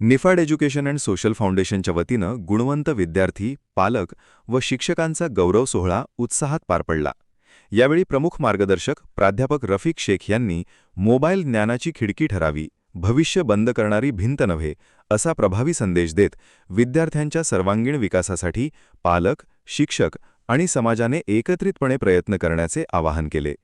Niphad education and social फाउंडेशनच्या वतीनं गुणवंत विद्यार्थी, पालक व शिक्षकांचा गौरव सोहळा उत्साहात पार पडला. यावेळी प्रमुख मार्गदर्शक प्राध्यापक रफिक शेख यांनी मोबाईल ज्ञानाची खिडकी ठरावी, भविष्य बंद करणारी भिंत नव्हे असा प्रभावी संदेश देत विद्यार्थ्यांच्या सर्वांगीण विकासासाठी पालक, शिक्षक आणि समाजाने एकत्रितपणे प्रयत्न करण्याचे आवाहन केले.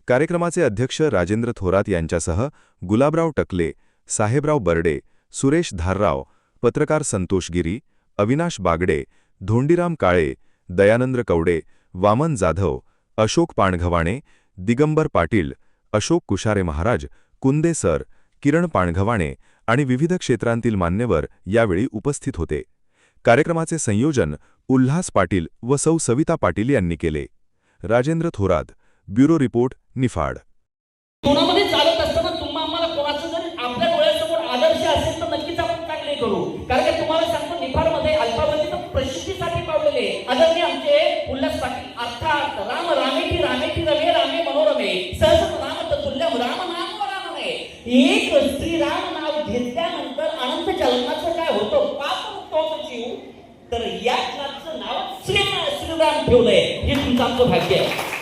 कार्यक्रमाचे अध्यक्ष राजेंद्र थोरात यांच्यासह गुलाबराव टकले, साहेबराव बर्डे, सुरेश धारराव, पत्रकार संतोष गिरी, अविनाश बागडे, धोंडीराम काळे, दयानंद कवडे, वामन जाधव, अशोक पाणघवाणे, दिगंबर पाटील, अशोक कुशारे महाराज, कुंदे सर, किरण पाणघवाणे आणि विविध क्षेत्रांतील मान्यवर यावेळी उपस्थित होते. कार्यक्रमाचे संयोजन उल्हास पाटील व सौ सविता पाटील यांनी केले. Rajendra Thorat, bureau report, Niphad. कोणामध्ये चालत असताना तुम्हा आम्हाला कोणाचं जर आपल्या डोळ्यासमोर आदर्श असेल तर नक्कीच आपण चांगले करू. कारण की तुम्हाला सांगतो निफाडमध्ये अल्पावधीत प्रसिद्धीसाठी पावलेले आदरणीय आमचे उल्हास पाटील अर्थात राम रामेटी रामेटी रमे रामे मनोरमे सहज राम ततुल्यम राम नाम रामने. एक श्रीराम नाव घेतल्यानंतर अनंत जन्माचं काय होतं, पाप मुक्त जीव. तर या नावाचं नाव श्रीराम ठेवलंय. हे तुमचं आमचं भाग्य आहे.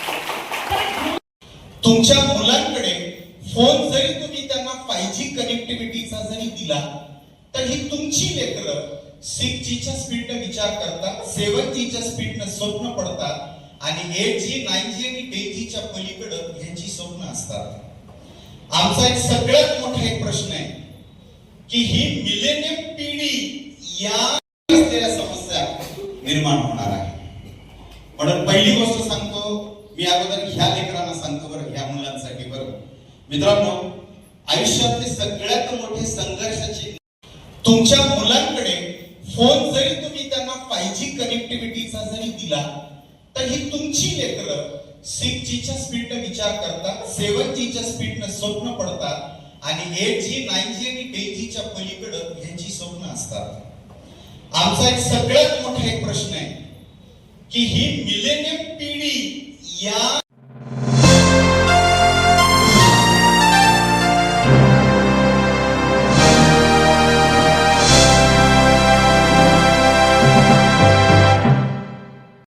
तुमच्या मुलांकडे फोन जरी तुम्ही त्यांना 5G कनेक्टिव्हिटीचा जरी दिला तर ही तुमची लेकरं 6Gच्या स्पीडने विचार करतात, 7Gच्या स्पीडने स्वप्न पडतात आणि 8G, 9G आणि 10Gच्या पलीकडे ह्यांची स्वप्न असतात. आमचा एक सगळ्यात मोठा एक प्रश्न आहे की ही मिलेनियम पिढी या असलेल्या समस्या निर्माण होणार आहे. म्हणून पहिली गोष्ट सांगतो मी अगोदर ह्या लेकरांना सांगतो बरं, ह्या मुलांसाठी बरं मित्रांनो, आयुष्यातले सगळ्यात मोठे संघर्षाची तुमच्या मुलांकडे फोन जरी तुम्ही त्यांना 5G कनेक्टिव्हिटीचा जरी दिला तर ही तुमची लेकरं 6Gच्या स्पीडने विचार करतात, 7Gच्या स्पीडने स्वप्न पडतात आणि 8G, 9G आणि 10Gच्या पलीकडे ह्यांची स्वप्न असतात. आमचा एक सगळ्यात मोठा एक प्रश्न आहे की ही मिलेनियम पिढी या